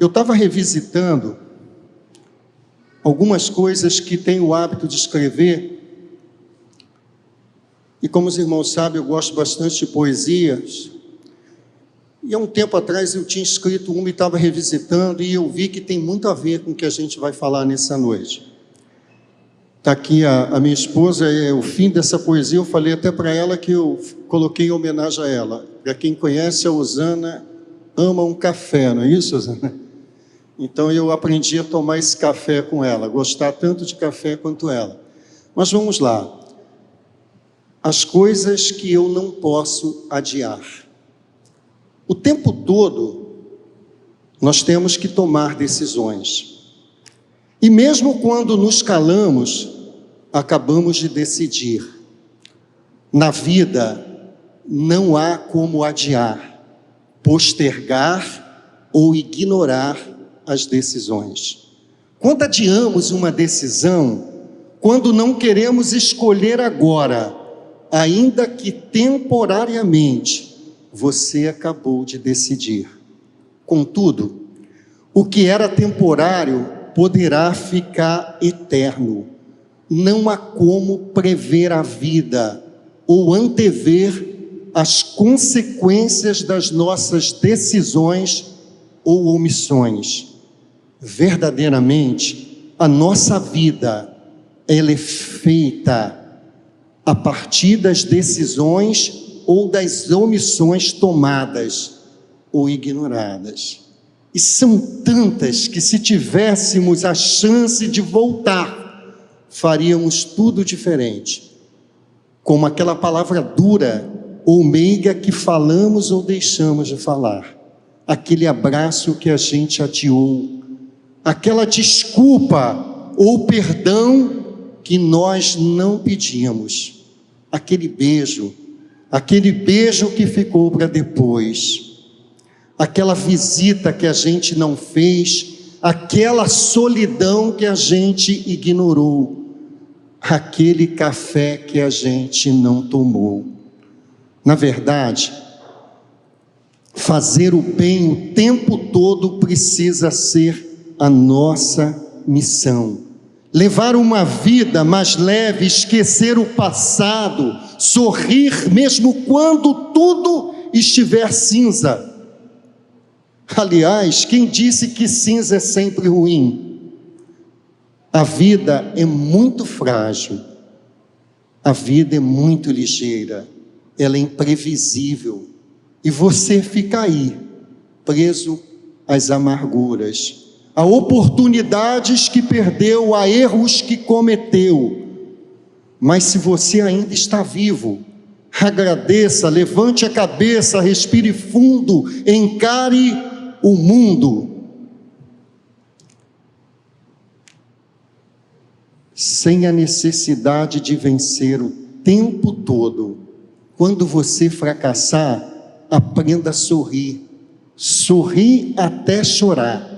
Eu estava revisitando algumas coisas que tenho o hábito de escrever, e como os irmãos sabem, eu gosto bastante de poesias, e há um tempo atrás eu tinha escrito uma e estava revisitando, e eu vi que tem muito a ver com o que a gente vai falar nessa noite. Está aqui a minha esposa, é o fim dessa poesia, eu falei até para ela que eu coloquei em homenagem a ela. Para quem conhece, a Osana ama um café, não é isso, Osana? Então eu aprendi a tomar esse café com ela, gostar tanto de café quanto ela. Mas vamos lá. As coisas que eu não posso adiar. O tempo todo nós temos que tomar decisões. E mesmo quando nos calamos, acabamos de decidir. Na vida não há como adiar, postergar ou ignorar as decisões. Quando adiamos uma decisão, quando não queremos escolher agora, ainda que temporariamente, você acabou de decidir. Contudo, o que era temporário poderá ficar eterno. Não há como prever a vida ou antever as consequências das nossas decisões ou omissões. Verdadeiramente, a nossa vida, ela é feita a partir das decisões ou das omissões tomadas ou ignoradas. E são tantas que, se tivéssemos a chance de voltar, faríamos tudo diferente. Como aquela palavra dura ou meiga que falamos ou deixamos de falar. Aquele abraço que a gente adiou. Aquela desculpa ou perdão que nós não pedimos. Aquele beijo que ficou para depois. Aquela visita que a gente não fez, aquela solidão que a gente ignorou, aquele café que a gente não tomou. Na verdade, fazer o bem o tempo todo precisa ser a nossa missão. Levar uma vida mais leve, esquecer o passado, sorrir mesmo quando tudo estiver cinza. Aliás, quem disse que cinza é sempre ruim? A vida é muito frágil, a vida é muito ligeira, ela é imprevisível, e você fica aí, preso às amarguras, a oportunidades que perdeu, a erros que cometeu. Mas se você ainda está vivo, agradeça, levante a cabeça, respire fundo, encare o mundo. Sem a necessidade de vencer o tempo todo. Quando você fracassar, aprenda a sorrir. Sorrir até chorar.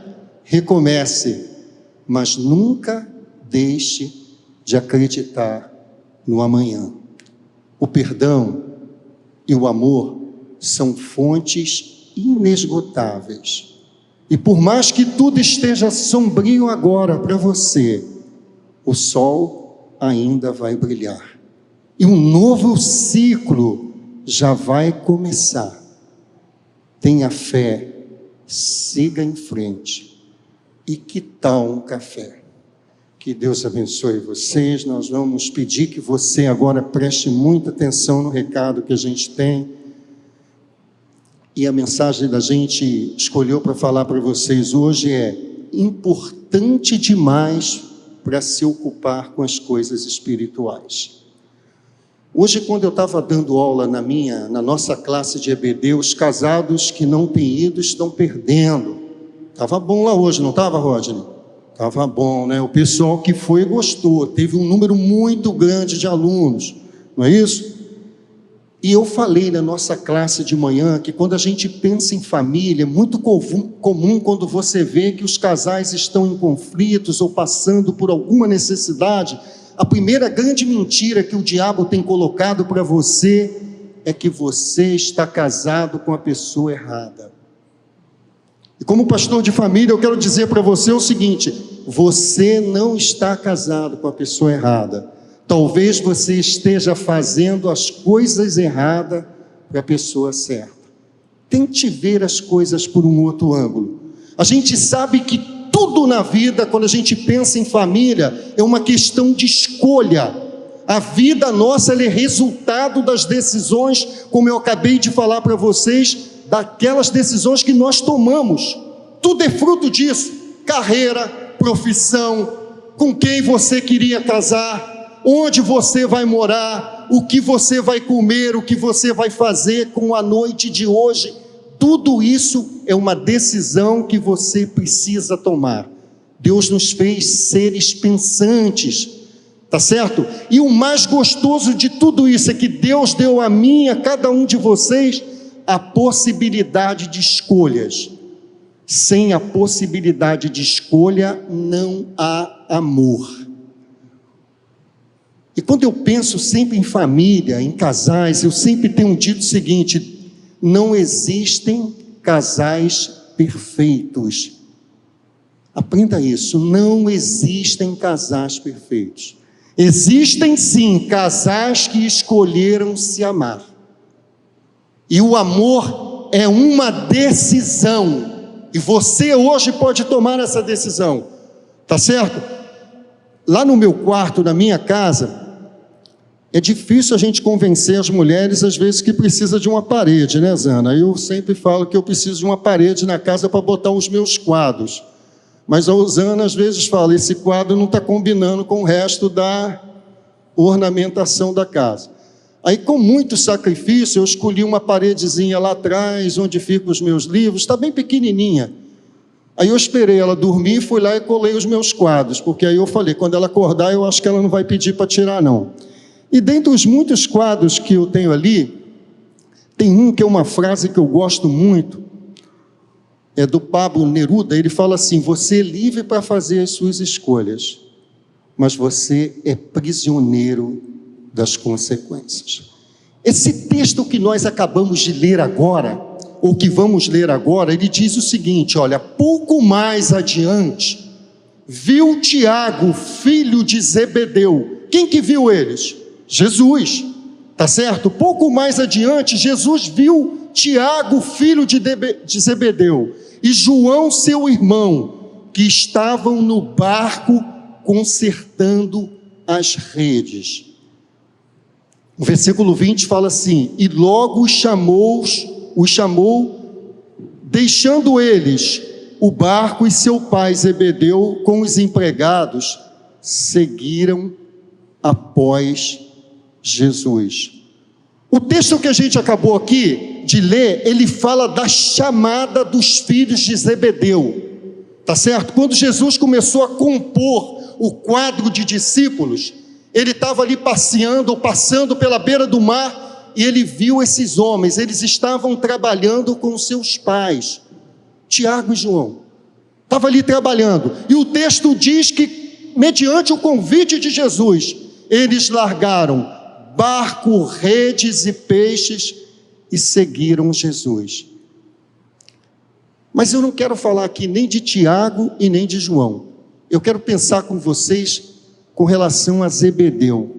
Recomece, mas nunca deixe de acreditar no amanhã. O perdão e o amor são fontes inesgotáveis. E por mais que tudo esteja sombrio agora para você, o sol ainda vai brilhar. E um novo ciclo já vai começar. Tenha fé, siga em frente. E que tal um café? Que Deus abençoe vocês. Nós vamos pedir que você agora preste muita atenção no recado que a gente tem. E a mensagem da gente escolheu para falar para vocês hoje é importante demais para se ocupar com as coisas espirituais. Hoje, quando eu estava dando aula na nossa classe de EBD, os casados que não têm ido estão perdendo. Estava bom lá hoje, não estava, Rodney? Estava bom, né? O pessoal que foi gostou, teve um número muito grande de alunos, não é isso? E eu falei na nossa classe de manhã que quando a gente pensa em família, é muito comum quando você vê que os casais estão em conflitos ou passando por alguma necessidade, a primeira grande mentira que o diabo tem colocado para você é que você está casado com a pessoa errada. E como pastor de família, eu quero dizer para você o seguinte: você não está casado com a pessoa errada. Talvez você esteja fazendo as coisas erradas para a pessoa certa. Tente ver as coisas por um outro ângulo. A gente sabe que tudo na vida, quando a gente pensa em família, é uma questão de escolha. A vida nossa ela é resultado das decisões, como eu acabei de falar para vocês, daquelas decisões que nós tomamos. Tudo é fruto disso: carreira, profissão, com quem você queria casar, onde você vai morar, o que você vai comer, o que você vai fazer com a noite de hoje. Tudo isso é uma decisão que você precisa tomar. Deus nos fez seres pensantes, tá certo? E o mais gostoso de tudo isso é que Deus deu a mim e a cada um de vocês a possibilidade de escolhas. Sem a possibilidade de escolha não há amor. E quando eu penso sempre em família, em casais, eu sempre tenho dito o seguinte: não existem casais perfeitos. Aprenda isso: não existem casais perfeitos. Existem sim casais que escolheram se amar. E o amor é uma decisão. E você hoje pode tomar essa decisão, tá certo? Lá no meu quarto, na minha casa, é difícil a gente convencer as mulheres, às vezes, que precisa de uma parede, né, Zana? Eu sempre falo que eu preciso de uma parede na casa para botar os meus quadros. Mas a Zana, às vezes, fala: esse quadro não está combinando com o resto da ornamentação da casa. Aí, com muito sacrifício, eu escolhi uma paredezinha lá atrás, onde ficam os meus livros, está bem pequenininha. Aí eu esperei ela dormir, fui lá e colei os meus quadros, porque aí eu falei: quando ela acordar, eu acho que ela não vai pedir para tirar, não. E dentre os muitos quadros que eu tenho ali, tem um que é uma frase que eu gosto muito, é do Pablo Neruda. Ele fala assim: você é livre para fazer as suas escolhas, mas você é prisioneiro das consequências. Esse texto que nós acabamos de ler agora, ou que vamos ler agora, ele diz o seguinte: olha, pouco mais adiante, viu Tiago, filho de Zebedeu. Quem que viu eles? Jesus, tá certo? Pouco mais adiante, Jesus viu Tiago, filho de Zebedeu, e João, seu irmão, que estavam no barco consertando as redes. O versículo 20 fala assim: e logo os chamou, deixando eles o barco e seu pai Zebedeu com os empregados, seguiram após Jesus. O texto que a gente acabou aqui de ler, ele fala da chamada dos filhos de Zebedeu, tá certo? Quando Jesus começou a compor o quadro de discípulos, ele estava ali passeando ou passando pela beira do mar, e ele viu esses homens. Eles estavam trabalhando com seus pais, Tiago e João, estava ali trabalhando, e o texto diz que, mediante o convite de Jesus, eles largaram barco, redes e peixes e seguiram Jesus. Mas eu não quero falar aqui nem de Tiago e nem de João. Eu quero pensar com vocês com relação a Zebedeu.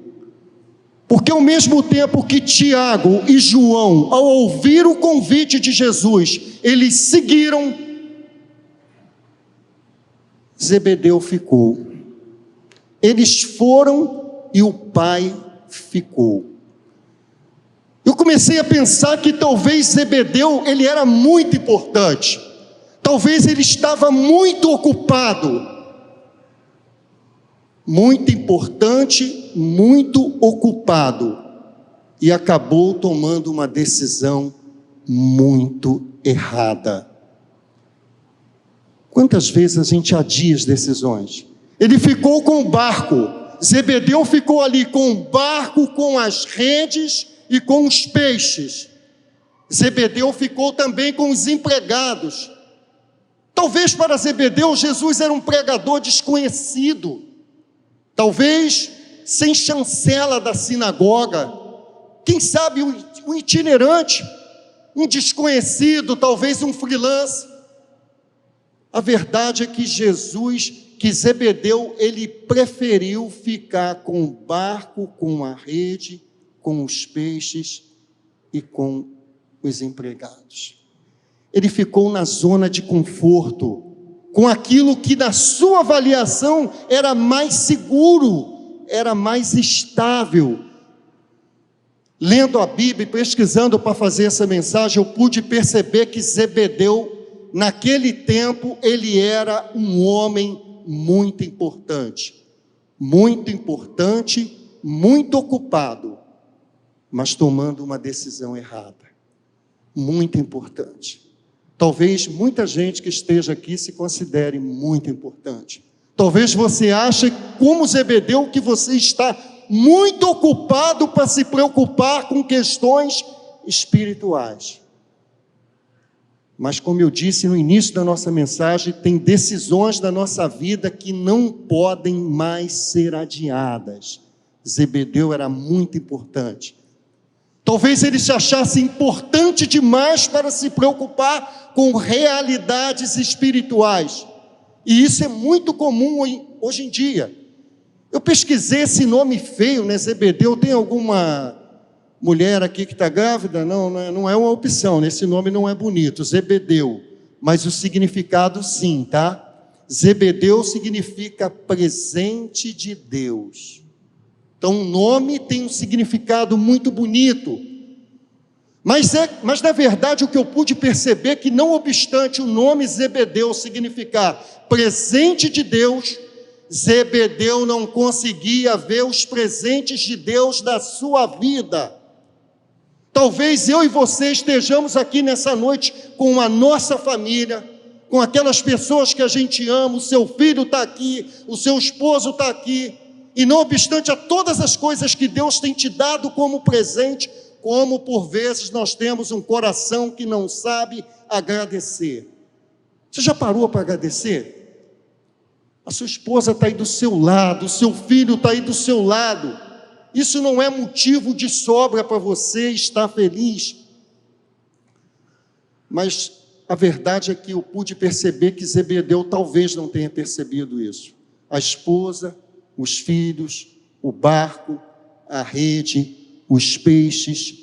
Porque ao mesmo tempo que Tiago e João, ao ouvir o convite de Jesus, eles seguiram, Zebedeu ficou. Eles foram e o pai ficou. Eu comecei a pensar que talvez Zebedeu, ele era muito importante. Talvez ele estava muito ocupado. Muito importante, muito ocupado, e acabou tomando uma decisão muito errada. Quantas vezes a gente adia as decisões? Ele ficou com o barco, Zebedeu ficou ali com o barco, com as redes e com os peixes. Zebedeu ficou também com os empregados. Talvez para Zebedeu, Jesus era um pregador desconhecido. Talvez sem chancela da sinagoga, quem sabe um itinerante, um desconhecido, talvez um freelance. A verdade é que Zebedeu, ele preferiu ficar com o barco, com a rede, com os peixes e com os empregados. Ele ficou na zona de conforto, com aquilo que na sua avaliação era mais seguro, era mais estável. Lendo a Bíblia e pesquisando para fazer essa mensagem, eu pude perceber que Zebedeu, naquele tempo, ele era um homem muito importante, muito ocupado, mas tomando uma decisão errada, muito importante. Talvez muita gente que esteja aqui se considere muito importante. Talvez você ache, como Zebedeu, que você está muito ocupado para se preocupar com questões espirituais. Mas como eu disse no início da nossa mensagem, tem decisões da nossa vida que não podem mais ser adiadas. Zebedeu era muito importante. Talvez ele se achasse importante demais para se preocupar com realidades espirituais. E isso é muito comum hoje em dia. Eu pesquisei esse nome feio, né, Zebedeu. Tem alguma mulher aqui que está grávida? Não é uma opção, esse nome não é bonito, Zebedeu. Mas o significado sim, tá? Zebedeu significa presente de Deus. Então o nome tem um significado muito bonito. Mas na verdade o que eu pude perceber é que, não obstante o nome Zebedeu significar presente de Deus, Zebedeu não conseguia ver os presentes de Deus na sua vida. Talvez eu e você estejamos aqui nessa noite com a nossa família, com aquelas pessoas que a gente ama, o seu filho está aqui, o seu esposo está aqui, e não obstante a todas as coisas que Deus tem te dado como presente, como por vezes nós temos um coração que não sabe agradecer. Você já parou para agradecer? A sua esposa está aí do seu lado, o seu filho está aí do seu lado. Isso não é motivo de sobra para você estar feliz. Mas a verdade é que eu pude perceber que Zebedeu talvez não tenha percebido isso. A esposa, os filhos, o barco, a rede, os peixes.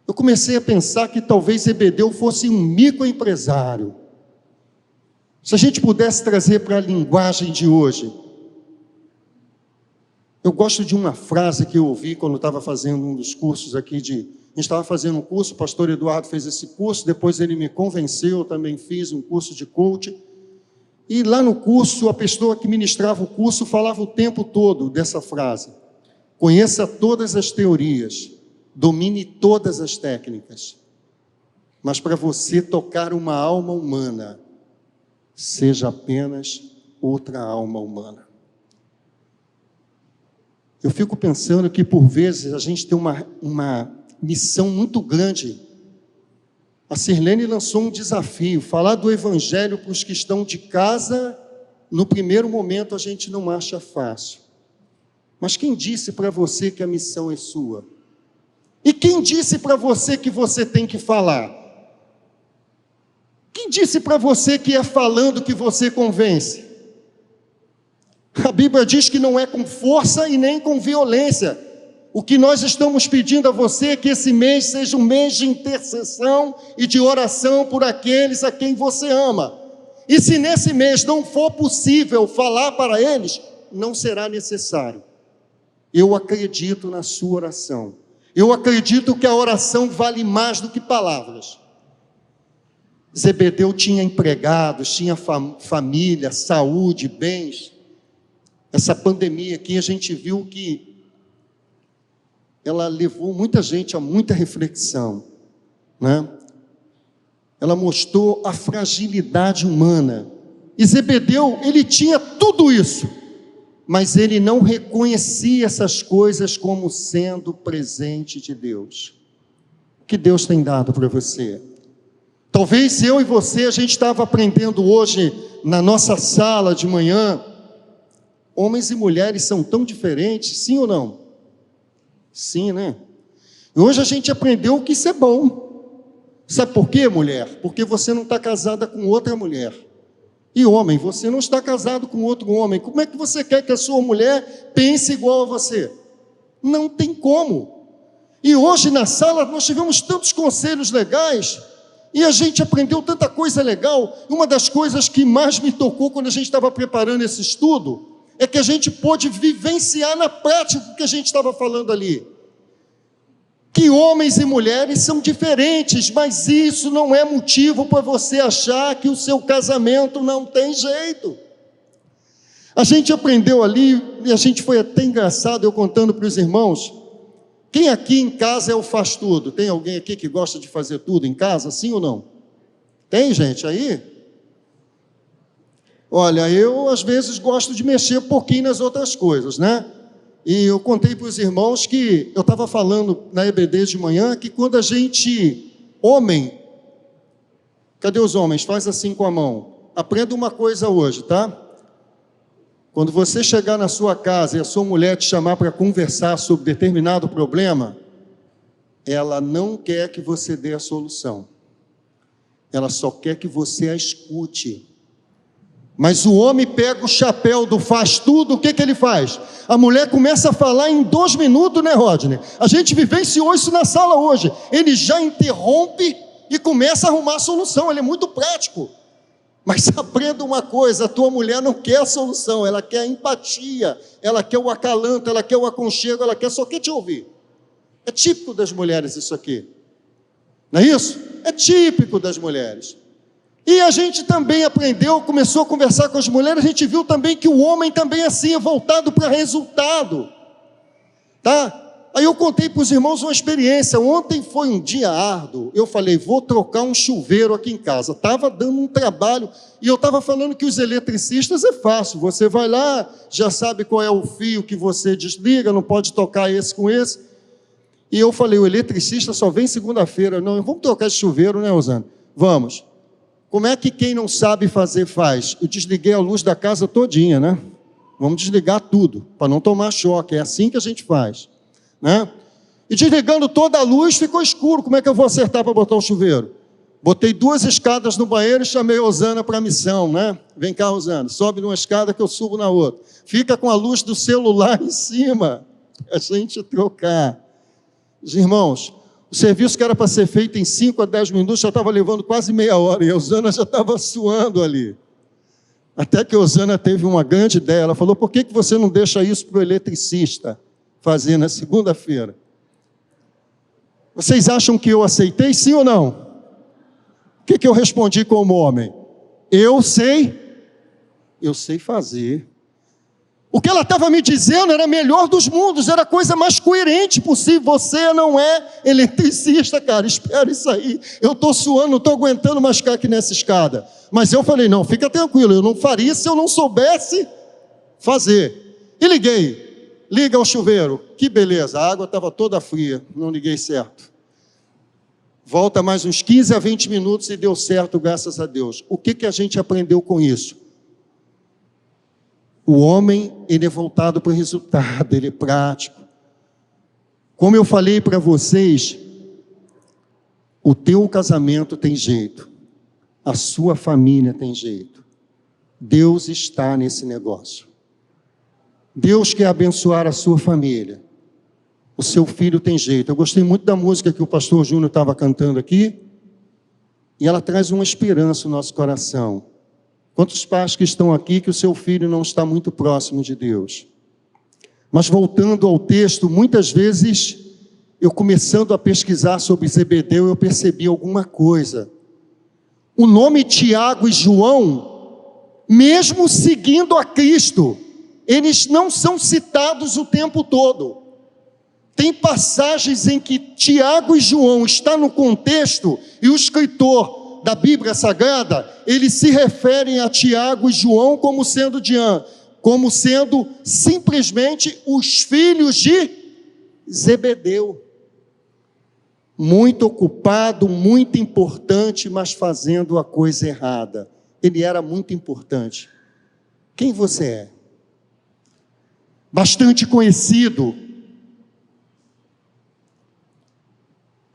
Eu comecei a pensar que talvez Zebedeu fosse um microempresário. Se a gente pudesse trazer para a linguagem de hoje, eu gosto de uma frase que eu ouvi quando eu estava fazendo um dos cursos aqui a gente estava fazendo um curso, o pastor Eduardo fez esse curso, depois ele me convenceu, eu também fiz um curso de coaching, e lá no curso, a pessoa que ministrava o curso falava o tempo todo dessa frase: conheça todas as teorias, domine todas as técnicas, mas para você tocar uma alma humana, seja apenas outra alma humana. Eu fico pensando que por vezes a gente tem uma missão muito grande. A Sirlene lançou um desafio, falar do evangelho para os que estão de casa. No primeiro momento a gente não acha fácil. Mas quem disse para você que a missão é sua? E quem disse para você que você tem que falar? Quem disse para você que é falando que você convence? A Bíblia diz que não é com força e nem com violência. O que nós estamos pedindo a você é que esse mês seja um mês de intercessão e de oração por aqueles a quem você ama. E se nesse mês não for possível falar para eles, não será necessário. Eu acredito na sua oração. Eu acredito que a oração vale mais do que palavras. Zebedeu tinha empregados, tinha família, saúde, bens. Essa pandemia aqui, a gente viu que ela levou muita gente a muita reflexão, né? Ela mostrou a fragilidade humana. E Zebedeu, ele tinha tudo isso, mas ele não reconhecia essas coisas como sendo presente de Deus. O que Deus tem dado para você? Talvez eu e você, a gente estava aprendendo hoje na nossa sala de manhã. Homens e mulheres são tão diferentes, sim ou não? Sim, né? E hoje a gente aprendeu que isso é bom. Sabe por quê, mulher? Porque você não está casada com outra mulher. E homem, você não está casado com outro homem. Como é que você quer que a sua mulher pense igual a você? Não tem como. E hoje na sala nós tivemos tantos conselhos legais e a gente aprendeu tanta coisa legal. Uma das coisas que mais me tocou quando a gente estava preparando esse estudo é que a gente pôde vivenciar na prática o que a gente estava falando ali. Que homens e mulheres são diferentes, mas isso não é motivo para você achar que o seu casamento não tem jeito. A gente aprendeu ali, e a gente foi até engraçado, eu contando para os irmãos, quem aqui em casa é o faz tudo? Tem alguém aqui que gosta de fazer tudo em casa, sim ou não? Tem gente aí? Olha, eu às vezes gosto de mexer um pouquinho nas outras coisas, né? E eu contei para os irmãos que eu estava falando na EBD de manhã que quando a gente, homem, cadê os homens? Faz assim com a mão. Aprenda uma coisa hoje, tá? Quando você chegar na sua casa e a sua mulher te chamar para conversar sobre determinado problema, ela não quer que você dê a solução. Ela só quer que você a escute. Mas o homem pega o chapéu do faz tudo, o que ele faz? A mulher começa a falar em 2 minutos, né, Rodney? A gente vivenciou isso na sala hoje. Ele já interrompe e começa a arrumar a solução, ele é muito prático. Mas aprenda uma coisa, a tua mulher não quer a solução, ela quer a empatia, ela quer o acalanto, ela quer o aconchego, só quer te ouvir. É típico das mulheres isso aqui. Não é isso? É típico das mulheres. E a gente também aprendeu, começou a conversar com as mulheres, a gente viu também que o homem também assim é voltado para resultado, tá? Aí eu contei para os irmãos uma experiência, ontem foi um dia árduo, eu falei, vou trocar um chuveiro aqui em casa, estava dando um trabalho, e eu estava falando que os eletricistas é fácil, você vai lá, já sabe qual é o fio que você desliga, não pode tocar esse com esse, e eu falei, o eletricista só vem segunda-feira, não, vamos trocar esse chuveiro, né, Osana? Vamos. Como é que quem não sabe fazer faz? Eu desliguei a luz da casa todinha, né? Vamos desligar tudo, para não tomar choque, é assim que a gente faz, né? E desligando toda a luz, ficou escuro, como é que eu vou acertar para botar o chuveiro? Botei 2 escadas no banheiro e chamei a Osana para a missão, né? Vem cá, Osana, sobe numa escada que eu subo na outra. Fica com a luz do celular em cima, a gente trocar. Os irmãos, o serviço que era para ser feito em 5 a 10 minutos, já estava levando quase meia hora, e a Osana já estava suando ali. Até que a Osana teve uma grande ideia, ela falou, por que você não deixa isso para o eletricista fazer na segunda-feira? Vocês acham que eu aceitei, sim ou não? O que eu respondi como homem? Eu sei fazer. O que ela estava me dizendo era melhor dos mundos, era a coisa mais coerente possível. Você não é eletricista, cara, espera isso aí. Eu estou suando, não estou aguentando mais ficar aqui nessa escada. Mas eu falei, não, fica tranquilo, eu não faria se eu não soubesse fazer. E liguei, liga o chuveiro, que beleza, a água estava toda fria, não liguei certo. Volta mais uns 15 a 20 minutos e deu certo, graças a Deus. O que a gente aprendeu com isso? O homem, ele é voltado para o resultado, ele é prático. Como eu falei para vocês, o teu casamento tem jeito, a sua família tem jeito. Deus está nesse negócio. Deus quer abençoar a sua família. O seu filho tem jeito. Eu gostei muito da música que o pastor Júnior estava cantando aqui, e ela traz uma esperança no nosso coração. Quantos pais que estão aqui que o seu filho não está muito próximo de Deus? Mas voltando ao texto, muitas vezes, eu começando a pesquisar sobre Zebedeu, eu percebi alguma coisa. O nome Tiago e João, mesmo seguindo a Cristo, eles não são citados o tempo todo. Tem passagens em que Tiago e João estão no contexto, e o escritor da Bíblia Sagrada, eles se referem a Tiago e João como sendo simplesmente os filhos de Zebedeu. Muito ocupado, muito importante, mas fazendo a coisa errada. Ele era muito importante. Quem você é? Bastante conhecido.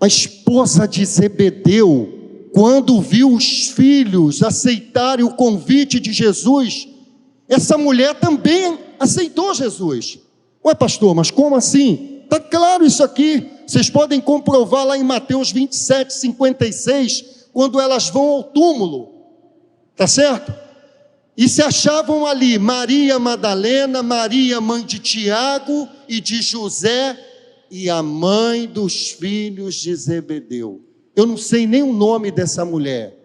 A esposa de Zebedeu, quando viu os filhos aceitarem o convite de Jesus, essa mulher também aceitou Jesus. Ué, pastor, mas como assim? Está claro isso aqui. Vocês podem comprovar lá em Mateus 27, 56, quando elas vão ao túmulo. Está certo? E se achavam ali Maria Madalena, Maria mãe de Tiago e de José, e a mãe dos filhos de Zebedeu. Eu não sei nem o nome dessa mulher,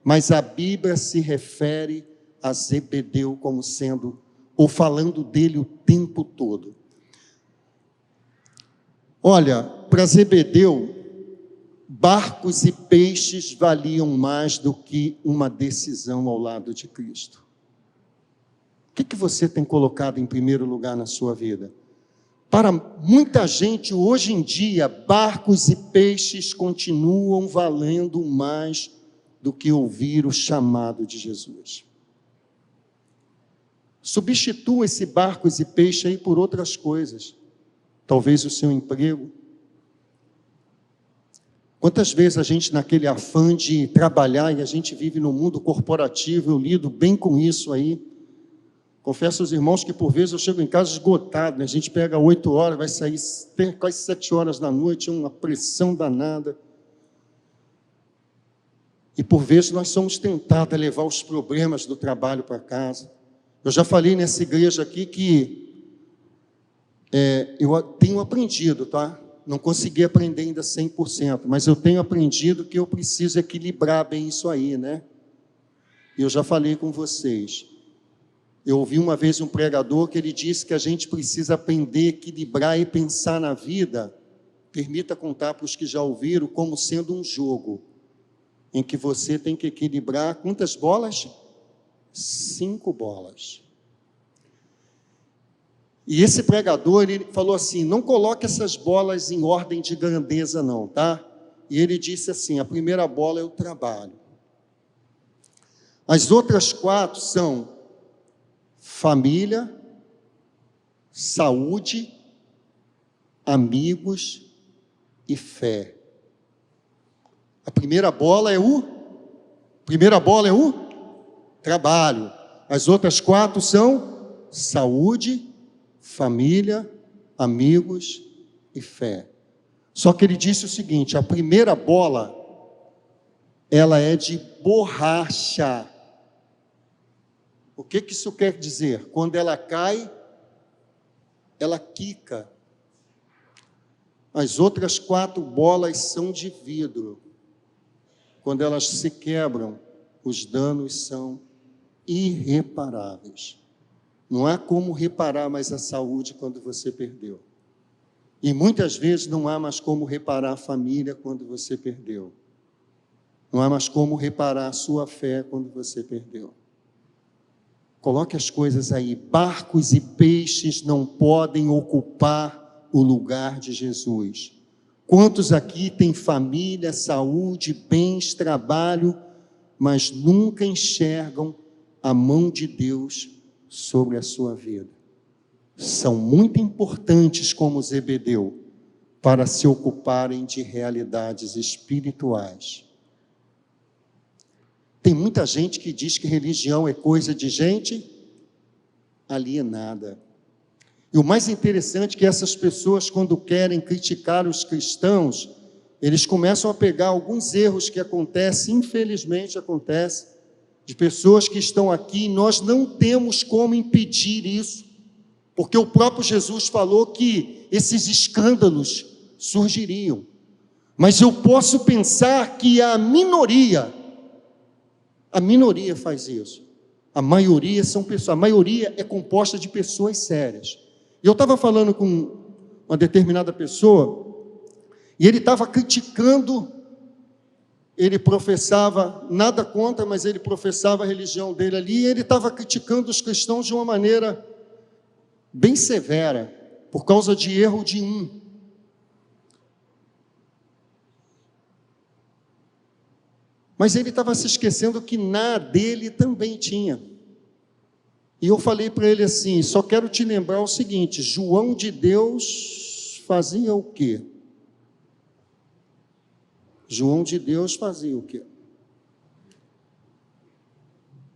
mas a Bíblia se refere a Zebedeu como sendo, ou falando dele o tempo todo. Olha, para Zebedeu, barcos e peixes valiam mais do que uma decisão ao lado de Cristo. O que você tem colocado em primeiro lugar na sua vida? Para muita gente, hoje em dia, barcos e peixes continuam valendo mais do que ouvir o chamado de Jesus. Substitua esse barcos e peixes aí por outras coisas. Talvez o seu emprego. Quantas vezes a gente, naquele afã de trabalhar, e a gente vive no mundo corporativo, eu lido bem com isso aí. Confesso aos irmãos que por vezes eu chego em casa esgotado, né? A gente pega 8 horas, vai sair quase 7 horas da noite, uma pressão danada. E por vezes nós somos tentados a levar os problemas do trabalho para casa. Eu já falei nessa igreja aqui que eu tenho aprendido, tá? Não consegui aprender ainda 100%, mas eu tenho aprendido que eu preciso equilibrar bem isso aí, né? E eu já falei com vocês. Eu ouvi uma vez um pregador que ele disse que a gente precisa aprender a equilibrar e pensar na vida, permita contar para os que já ouviram, como sendo um jogo, em que você tem que equilibrar quantas bolas? 5 bolas. E esse pregador, ele falou assim, não coloque essas bolas em ordem de grandeza não, tá? E ele disse assim, a primeira bola é o trabalho. As outras 4 são família, saúde, amigos e fé. A primeira bola é o trabalho. As outras 4 são saúde, família, amigos e fé. Só que ele disse o seguinte, a primeira bola, ela é de borracha. O que isso quer dizer? Quando ela cai, ela quica. As outras 4 bolas são de vidro. Quando elas se quebram, os danos são irreparáveis. Não há como reparar mais a saúde quando você perdeu. E muitas vezes não há mais como reparar a família quando você perdeu. Não há mais como reparar a sua fé quando você perdeu. Coloque as coisas aí. Barcos e peixes não podem ocupar o lugar de Jesus. Quantos aqui têm família, saúde, bens, trabalho, mas nunca enxergam a mão de Deus sobre a sua vida? São muito importantes como Zebedeu para se ocuparem de realidades espirituais. Tem muita gente que diz que religião é coisa de gente alienada. E o mais interessante é que essas pessoas, quando querem criticar os cristãos, eles começam a pegar alguns erros que acontecem, infelizmente acontece, de pessoas que estão aqui, e nós não temos como impedir isso, porque o próprio Jesus falou que esses escândalos surgiriam. Mas eu posso pensar que a minoria faz isso. A maioria são pessoas, a maioria é composta de pessoas sérias. E eu estava falando com uma determinada pessoa, e ele estava criticando, ele professava, nada contra, mas ele professava a religião dele ali, e ele estava criticando os cristãos de uma maneira bem severa, por causa de erro de um. Mas ele estava se esquecendo que na dele também tinha. E eu falei para ele assim, só quero te lembrar o seguinte, João de Deus fazia o quê? João de Deus fazia o quê?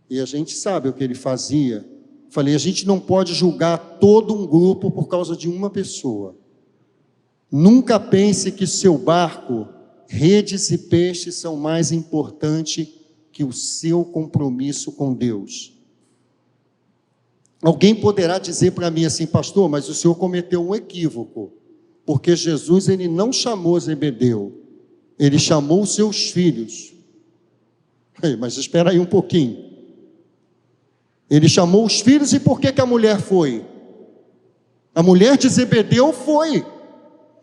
E a gente sabe o que ele fazia. Falei, a gente não pode julgar todo um grupo por causa de uma pessoa. Nunca pense que seu barco, redes e peixes são mais importantes que o seu compromisso com Deus. Alguém poderá dizer para mim assim, pastor, mas o senhor cometeu um equívoco, porque Jesus ele não chamou Zebedeu, ele chamou os seus filhos. Mas espera aí um pouquinho. Ele chamou os filhos e por que a mulher foi? A mulher de Zebedeu foi.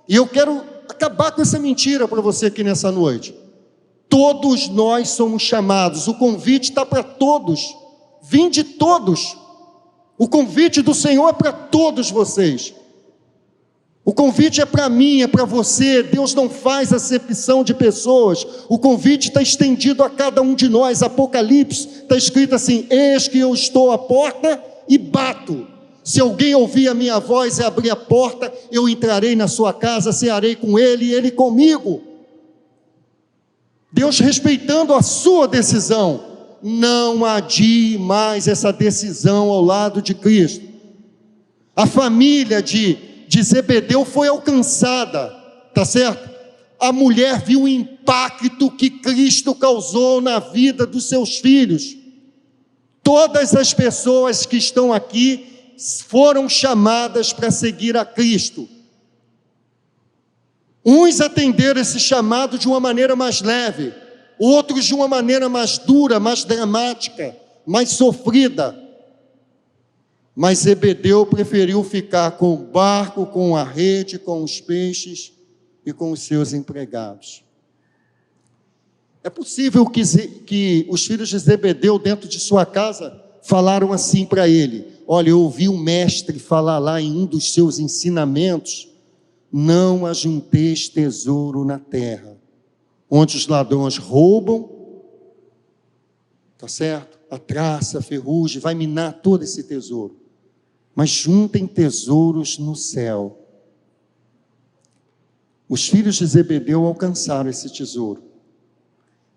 E eu quero acabar com essa mentira para você aqui nessa noite. Todos nós somos chamados, o convite está para todos. Vinde todos. O convite do Senhor é para todos vocês. O convite é para mim, é para você. Deus não faz acepção de pessoas. O convite está estendido a cada um de nós. Apocalipse está escrito assim: eis que eu estou à porta e bato. Se alguém ouvir a minha voz e abrir a porta, eu entrarei na sua casa, cearei com ele e ele comigo. Deus respeitando a sua decisão. Não adie mais essa decisão ao lado de Cristo. A família de Zebedeu foi alcançada, tá certo? A mulher viu o impacto que Cristo causou na vida dos seus filhos. Todas as pessoas que estão aqui foram chamadas para seguir a Cristo. Uns atenderam esse chamado de uma maneira mais leve, outros de uma maneira mais dura, mais dramática, mais sofrida. Mas Zebedeu preferiu ficar com o barco, com a rede, com os peixes e com os seus empregados. É possível que os filhos de Zebedeu, dentro de sua casa, falaram assim para ele: olha, eu ouvi o mestre falar lá em um dos seus ensinamentos: não ajunteis tesouro na terra, onde os ladrões roubam, tá certo? A traça, a ferrugem, vai minar todo esse tesouro. Mas juntem tesouros no céu. Os filhos de Zebedeu alcançaram esse tesouro.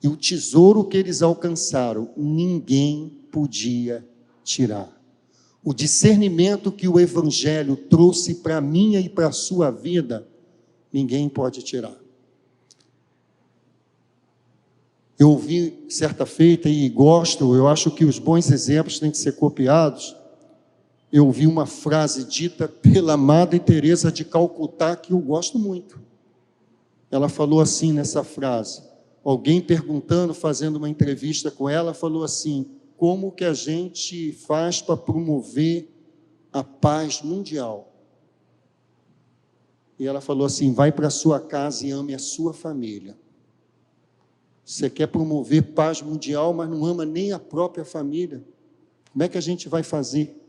E o tesouro que eles alcançaram, ninguém podia tirar. O discernimento que o Evangelho trouxe para a minha e para a sua vida, ninguém pode tirar. Eu ouvi certa feita e gosto, eu acho que os bons exemplos têm que ser copiados. Eu ouvi uma frase dita pela Madre Teresa de Calcutá que eu gosto muito. Ela falou assim nessa frase, alguém perguntando, fazendo uma entrevista com ela, falou assim: como que a gente faz para promover a paz mundial? E ela falou assim: vai para a sua casa e ame a sua família. Você quer promover paz mundial, mas não ama nem a própria família. Como é que a gente vai fazer?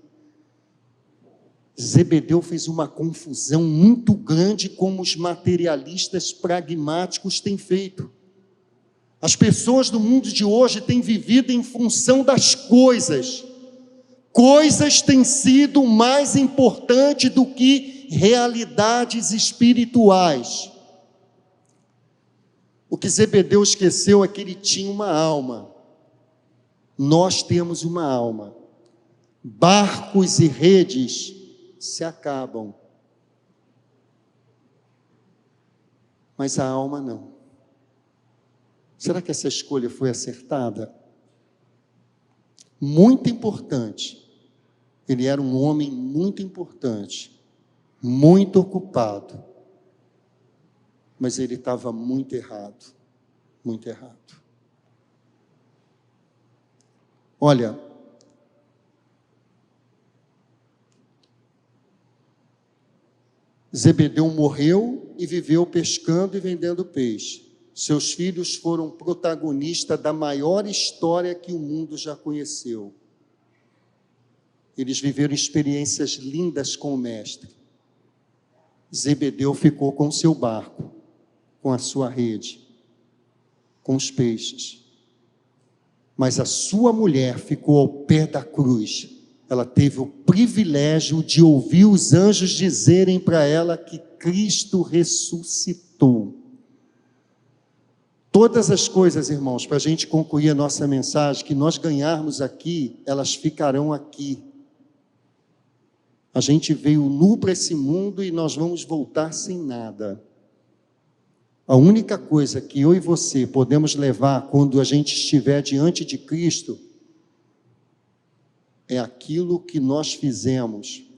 Zebedeu fez uma confusão muito grande, como os materialistas pragmáticos têm feito. As pessoas do mundo de hoje têm vivido em função das coisas. Coisas têm sido mais importantes do que realidades espirituais. O que Zebedeu esqueceu é que ele tinha uma alma. Nós temos uma alma. Barcos e redes se acabam, mas a alma não. Será que essa escolha foi acertada? Muito importante. Ele era um homem muito importante, muito ocupado, mas ele estava muito errado, muito errado. Olha, Zebedeu morreu e viveu pescando e vendendo peixe. Seus filhos foram protagonistas da maior história que o mundo já conheceu. Eles viveram experiências lindas com o mestre. Zebedeu ficou com seu barco, com a sua rede, com os peixes. Mas a sua mulher ficou ao pé da cruz. Ela teve o privilégio de ouvir os anjos dizerem para ela que Cristo ressuscitou. Todas as coisas, irmãos, para a gente concluir a nossa mensagem, que nós ganharmos aqui, elas ficarão aqui. A gente veio nu para esse mundo e nós vamos voltar sem nada. A única coisa que eu e você podemos levar quando a gente estiver diante de Cristo é aquilo que nós fizemos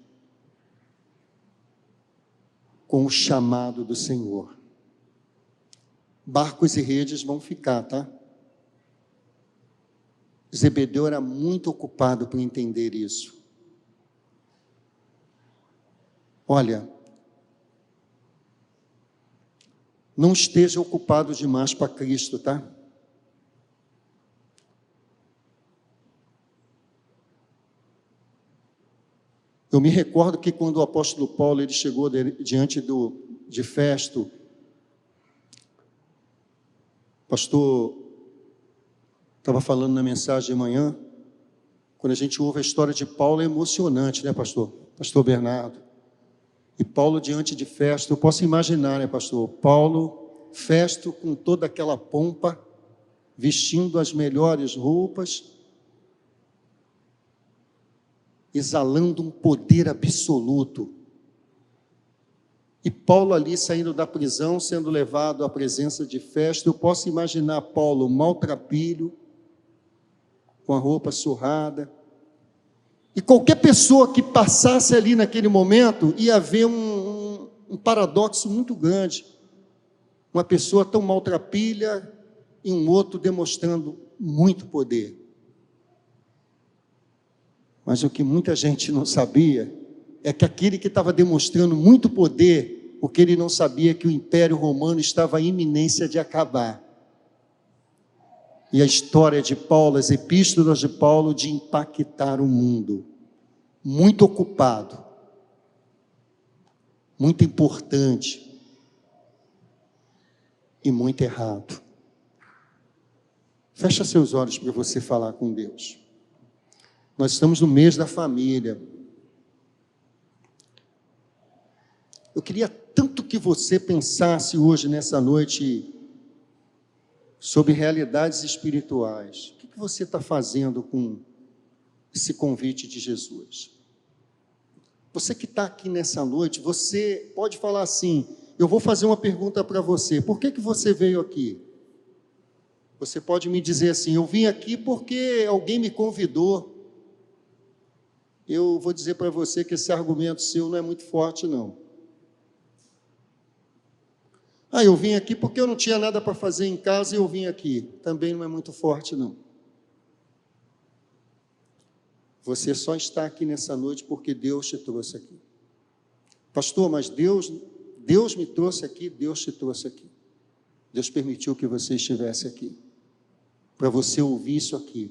com o chamado do Senhor. Barcos e redes vão ficar, tá? Zebedeu era muito ocupado por entender isso. Olha, não esteja ocupado demais para Cristo, tá? Eu me recordo que quando o apóstolo Paulo ele chegou diante de Festo, o pastor estava falando na mensagem de manhã, quando a gente ouve a história de Paulo é emocionante, né, pastor? Pastor Bernardo. E Paulo diante de Festo, eu posso imaginar, né, pastor? Paulo, Festo com toda aquela pompa, vestindo as melhores roupas, exalando um poder absoluto. E Paulo ali saindo da prisão, sendo levado à presença de Festo, eu posso imaginar Paulo maltrapilho, com a roupa surrada. E qualquer pessoa que passasse ali naquele momento, ia ver um paradoxo muito grande. Uma pessoa tão maltrapilha e um outro demonstrando muito poder. Mas o que muita gente não sabia é que aquele que estava demonstrando muito poder, porque ele não sabia que o Império Romano estava em iminência de acabar. E a história de Paulo, as epístolas de Paulo, de impactar o mundo. Muito ocupado, muito importante e muito errado. Fecha seus olhos para você falar com Deus. Nós estamos no mês da família. Eu queria tanto que você pensasse hoje, nessa noite, sobre realidades espirituais. O que você está fazendo com esse convite de Jesus? Você que está aqui nessa noite, você pode falar assim, eu vou fazer uma pergunta para você, por que você veio aqui? Você pode me dizer assim, eu vim aqui porque alguém me convidou. Eu vou dizer para você que esse argumento seu não é muito forte, não. Eu vim aqui porque eu não tinha nada para fazer em casa e eu vim aqui. Também não é muito forte, não. Você só está aqui nessa noite porque Deus te trouxe aqui. Pastor, mas Deus me trouxe aqui, Deus te trouxe aqui. Deus permitiu que você estivesse aqui, para você ouvir isso aqui.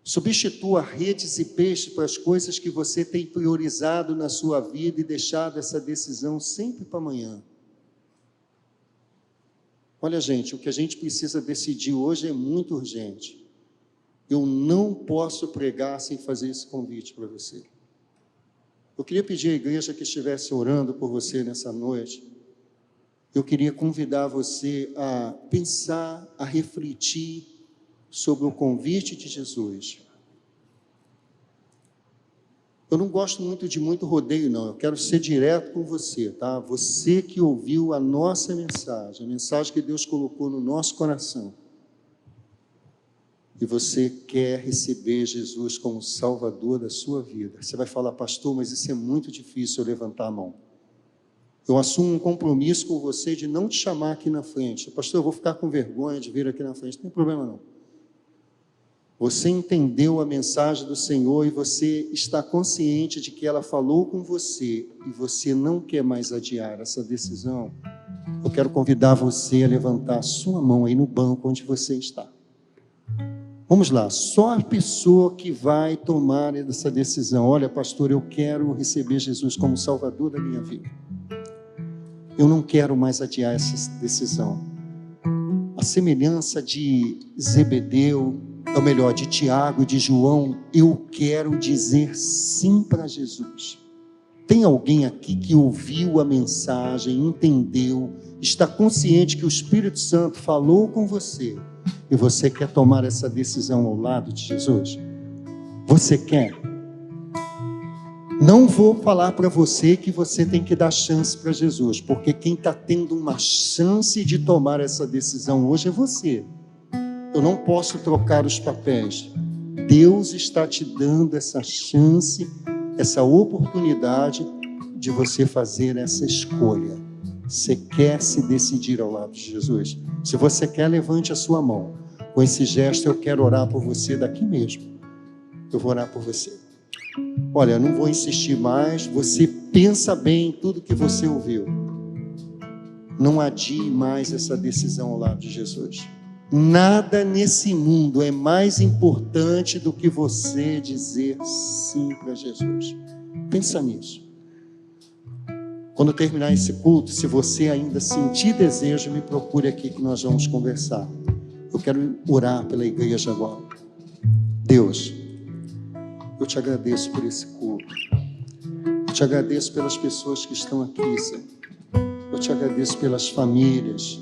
Substitua redes e peixes para as coisas que você tem priorizado na sua vida e deixado essa decisão sempre para amanhã. Olha, gente, o que a gente precisa decidir hoje é muito urgente. Eu não posso pregar sem fazer esse convite para você. Eu queria pedir à igreja que estivesse orando por você nessa noite. Eu queria convidar você a pensar, a refletir sobre o convite de Jesus. Eu não gosto muito de muito rodeio, não. Eu quero ser direto com você, tá? Você que ouviu a nossa mensagem, a mensagem que Deus colocou no nosso coração. E você quer receber Jesus como Salvador da sua vida. Você vai falar, pastor, mas isso é muito difícil eu levantar a mão. Eu assumo um compromisso com você de não te chamar aqui na frente. Pastor, eu vou ficar com vergonha de vir aqui na frente. Não tem problema, não. Você entendeu a mensagem do Senhor e você está consciente de que ela falou com você e você não quer mais adiar essa decisão. Eu quero convidar você a levantar a sua mão aí no banco onde você está. Vamos lá, só a pessoa que vai tomar essa decisão. Olha, pastor, eu quero receber Jesus como Salvador da minha vida. Eu não quero mais adiar essa decisão. A semelhança de Zebedeu, ou melhor, de Tiago e de João, eu quero dizer sim para Jesus. Tem alguém aqui que ouviu a mensagem, entendeu, está consciente que o Espírito Santo falou com você e você quer tomar essa decisão ao lado de Jesus? Você quer? Não vou falar para você que você tem que dar chance para Jesus, porque quem está tendo uma chance de tomar essa decisão hoje é você. Eu não posso trocar os papéis. Deus está te dando essa chance, essa oportunidade de você fazer essa escolha. Você quer se decidir ao lado de Jesus? Se você quer, levante a sua mão. Com esse gesto eu quero orar por você daqui mesmo. Eu vou orar por você. Olha, não vou insistir mais. Você pensa bem em tudo que você ouviu. Não adie mais essa decisão ao lado de Jesus. Nada nesse mundo é mais importante do que você dizer sim para Jesus. Pensa nisso. Quando terminar esse culto, se você ainda sentir desejo, me procure aqui que nós vamos conversar. Eu quero orar pela igreja agora. Deus, eu te agradeço por esse culto. Eu te agradeço pelas pessoas que estão aqui, Senhor. Eu te agradeço pelas famílias,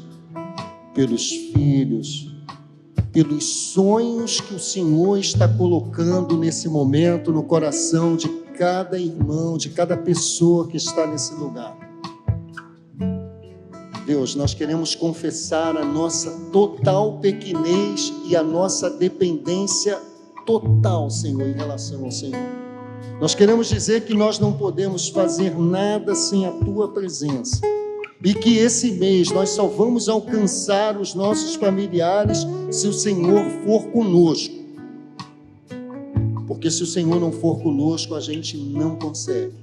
pelos filhos, pelos sonhos que o Senhor está colocando nesse momento no coração de cada irmão, de cada pessoa que está nesse lugar. Deus, nós queremos confessar a nossa total pequenez e a nossa dependência total, Senhor, em relação ao Senhor. Nós queremos dizer que nós não podemos fazer nada sem a Tua presença. E que esse mês nós só vamos alcançar os nossos familiares se o Senhor for conosco. Porque se o Senhor não for conosco, a gente não consegue.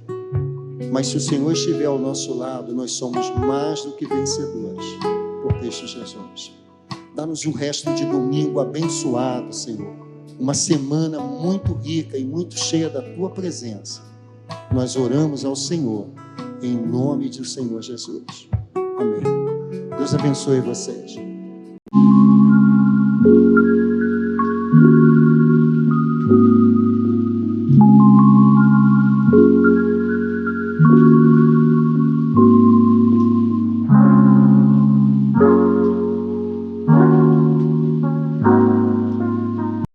Mas se o Senhor estiver ao nosso lado, nós somos mais do que vencedores por Cristo Jesus. Dá-nos um resto de domingo abençoado, Senhor. Uma semana muito rica e muito cheia da Tua presença. Nós oramos ao Senhor, em nome do Senhor Jesus. Amém. Deus abençoe vocês.